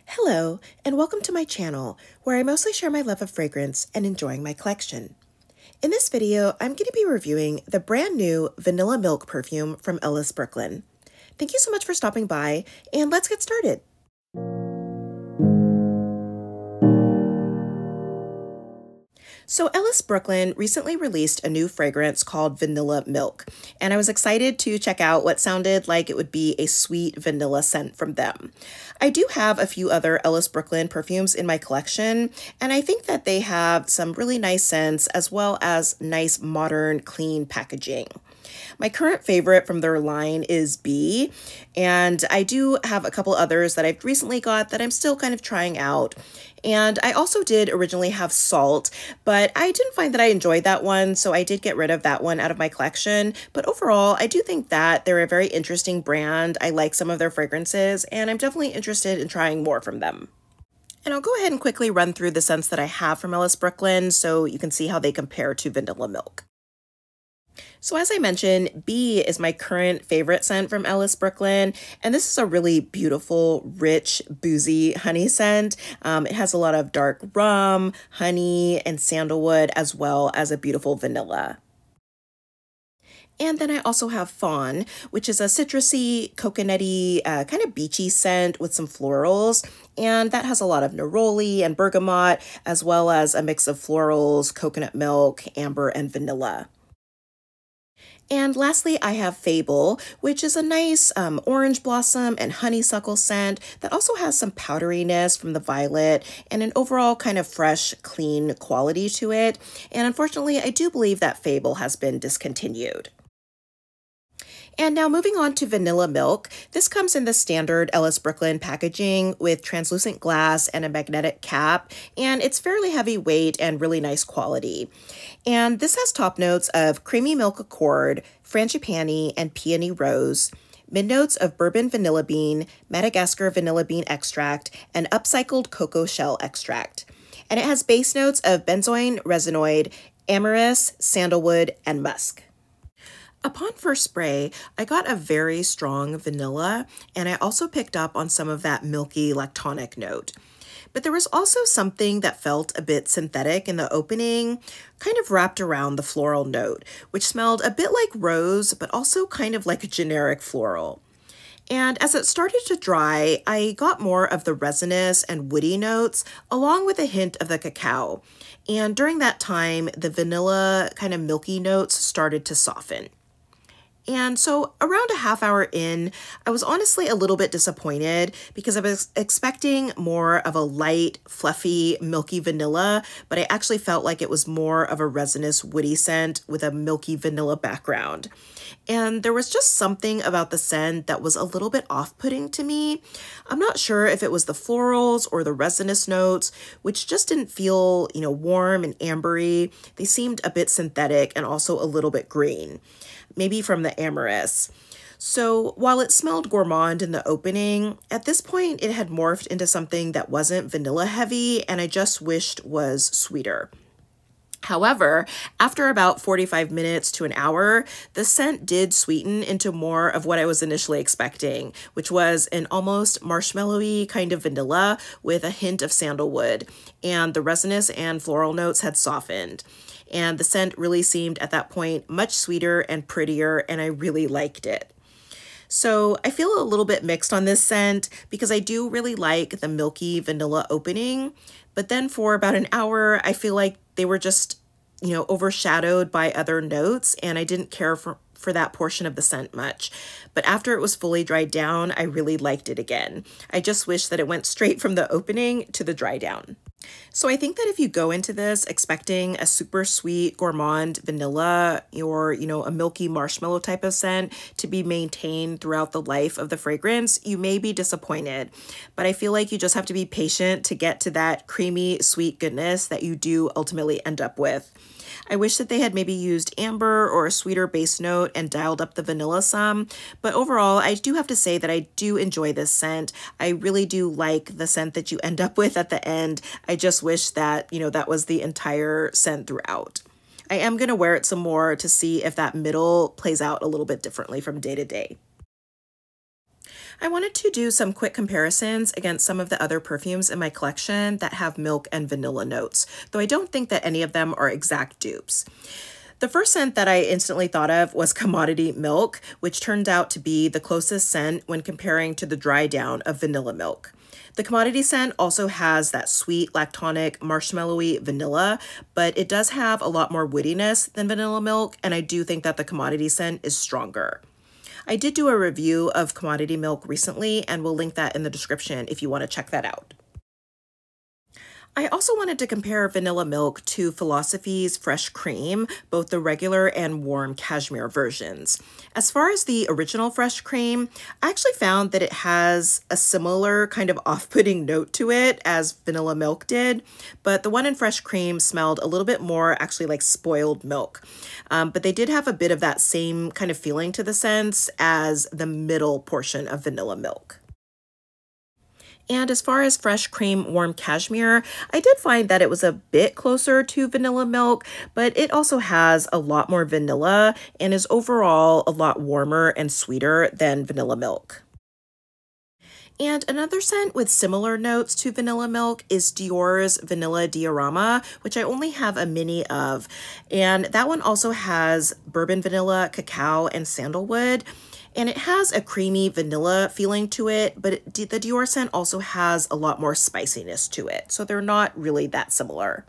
Hello, and welcome to my channel, where I mostly share my love of fragrance and enjoying my collection. In this video, I'm going to be reviewing the brand new Vanilla Milk perfume from Ellis Brooklyn. Thank you so much for stopping by, and let's get started. So Ellis Brooklyn recently released a new fragrance called Vanilla Milk, and I was excited to check out what sounded like it would be a sweet vanilla scent from them. I do have a few other Ellis Brooklyn perfumes in my collection, and I think that they have some really nice scents as well as nice, modern, clean packaging. My current favorite from their line is Bee, and I do have a couple others that I've recently got that I'm still kind of trying out. And I also did originally have Salt, but I didn't find that I enjoyed that one, so I did get rid of that one out of my collection. But overall, I do think that they're a very interesting brand. I like some of their fragrances, and I'm definitely interested in trying more from them. And I'll go ahead and quickly run through the scents that I have from Ellis Brooklyn so you can see how they compare to Vanilla Milk. So as I mentioned, Bee is my current favorite scent from Ellis Brooklyn, and this is a really beautiful, rich, boozy honey scent. It has a lot of dark rum, honey, and sandalwood, as well as a beautiful vanilla. And then I also have Fawn, which is a citrusy, coconutty, kind of beachy scent with some florals. And that has a lot of neroli and bergamot, as well as a mix of florals, coconut milk, amber, and vanilla. And lastly, I have Fable, which is a nice orange blossom and honeysuckle scent that also has some powderiness from the violet and an overall kind of fresh, clean quality to it. And unfortunately, I do believe that Fable has been discontinued. And now moving on to Vanilla Milk, this comes in the standard Ellis Brooklyn packaging with translucent glass and a magnetic cap, and it's fairly heavyweight and really nice quality. And this has top notes of creamy milk accord, frangipani, and peony rose, mid notes of bourbon vanilla bean, Madagascar vanilla bean extract, and upcycled cocoa shell extract. And it has base notes of benzoin resinoid, amyris, sandalwood, and musk. Upon first spray, I got a very strong vanilla, and I also picked up on some of that milky lactonic note. But there was also something that felt a bit synthetic in the opening, kind of wrapped around the floral note, which smelled a bit like rose, but also kind of like a generic floral. And as it started to dry, I got more of the resinous and woody notes, along with a hint of the cacao. And during that time, the vanilla kind of milky notes started to soften. And so around a half hour in, I was honestly a little bit disappointed because I was expecting more of a light, fluffy, milky vanilla, but I actually felt like it was more of a resinous, woody scent with a milky vanilla background. And there was just something about the scent that was a little bit off-putting to me. I'm not sure if it was the florals or the resinous notes, which just didn't feel, warm and ambery. They seemed a bit synthetic and also a little bit green, maybe from the amyris. So while it smelled gourmand in the opening, at this point it had morphed into something that wasn't vanilla heavy and I just wished was sweeter. However, after about 45 minutes to an hour, the scent did sweeten into more of what I was initially expecting, which was an almost marshmallowy kind of vanilla with a hint of sandalwood, and the resinous and floral notes had softened. And the scent really seemed at that point much sweeter and prettier, and I really liked it. So I feel a little bit mixed on this scent because I do really like the milky vanilla opening, but then for about an hour, I feel like they were just, overshadowed by other notes, and I didn't care for that portion of the scent much. But after it was fully dried down, I really liked it again. I just wish that it went straight from the opening to the dry down. So I think that if you go into this expecting a super sweet gourmand vanilla or, a milky marshmallow type of scent to be maintained throughout the life of the fragrance, you may be disappointed. But I feel like you just have to be patient to get to that creamy, sweet goodness that you do ultimately end up with. I wish that they had maybe used amber or a sweeter base note and dialed up the vanilla some, but overall, I do have to say that I do enjoy this scent. I really do like the scent that you end up with at the end. I just wish that, that was the entire scent throughout. I am going to wear it some more to see if that middle plays out a little bit differently from day to day. I wanted to do some quick comparisons against some of the other perfumes in my collection that have milk and vanilla notes, though I don't think that any of them are exact dupes. The first scent that I instantly thought of was Commodity Milk, which turned out to be the closest scent when comparing to the dry down of Vanilla Milk. The Commodity scent also has that sweet, lactonic, marshmallowy vanilla, but it does have a lot more woodiness than Vanilla Milk, and I do think that the Commodity scent is stronger. I did do a review of Commodity Milk recently, and we'll link that in the description if you want to check that out. I also wanted to compare Vanilla Milk to Philosophy's Fresh Cream, both the regular and warm cashmere versions. As far as the original Fresh Cream, I actually found that it has a similar kind of off-putting note to it as Vanilla Milk did, but the one in Fresh Cream smelled a little bit more actually like spoiled milk. But they did have a bit of that same kind of feeling to the scents as the middle portion of Vanilla Milk. And as far as Fresh Cream Warm Cashmere, I did find that it was a bit closer to Vanilla Milk, but it also has a lot more vanilla and is overall a lot warmer and sweeter than Vanilla Milk. And another scent with similar notes to Vanilla Milk is Dior's Vanilla Diorama, which I only have a mini of. And that one also has bourbon vanilla, cacao, and sandalwood. And it has a creamy vanilla feeling to it, but the Dior scent also has a lot more spiciness to it. So they're not really that similar.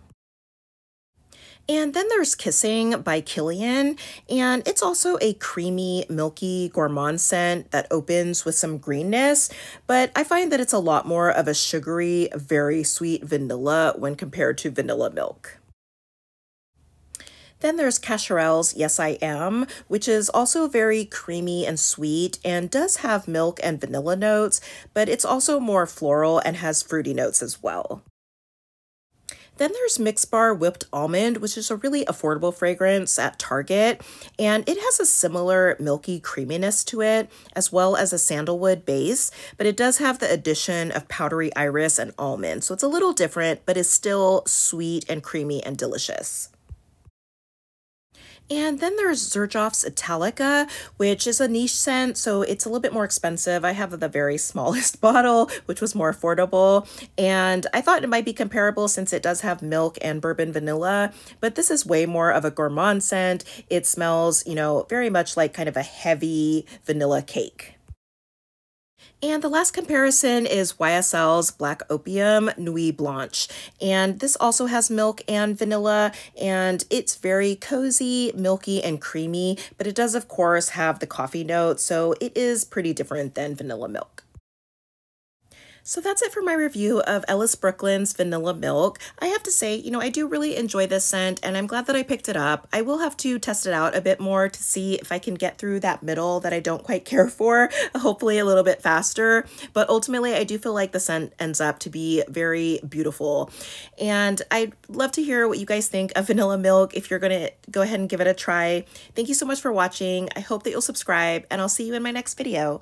And then there's Kissing by Kilian, and it's also a creamy, milky, gourmand scent that opens with some greenness, but I find that it's a lot more of a sugary, very sweet vanilla when compared to Vanilla Milk. Then there's Cacharel's Yes I Am, which is also very creamy and sweet and does have milk and vanilla notes, but it's also more floral and has fruity notes as well. Then there's Mix Bar Whipped Almond, which is a really affordable fragrance at Target, and it has a similar milky creaminess to it, as well as a sandalwood base, but it does have the addition of powdery iris and almond, so it's a little different, but is still sweet and creamy and delicious. And then there's Xerjoff's Italica, which is a niche scent, so it's a little bit more expensive. I have the very smallest bottle, which was more affordable, and I thought it might be comparable since it does have milk and bourbon vanilla, but this is way more of a gourmand scent. It smells, very much like kind of a heavy vanilla cake. And the last comparison is YSL's Black Opium Nuit Blanche. And this also has milk and vanilla, and it's very cozy, milky, and creamy, but it does, of course, have the coffee note, so it is pretty different than Vanilla Milk. So that's it for my review of Ellis Brooklyn's Vanilla Milk. I have to say, I do really enjoy this scent, and I'm glad that I picked it up. I will have to test it out a bit more to see if I can get through that middle that I don't quite care for, hopefully a little bit faster. But ultimately, I do feel like the scent ends up to be very beautiful. And I'd love to hear what you guys think of Vanilla Milk if you're going to go ahead and give it a try. Thank you so much for watching. I hope that you'll subscribe, and I'll see you in my next video.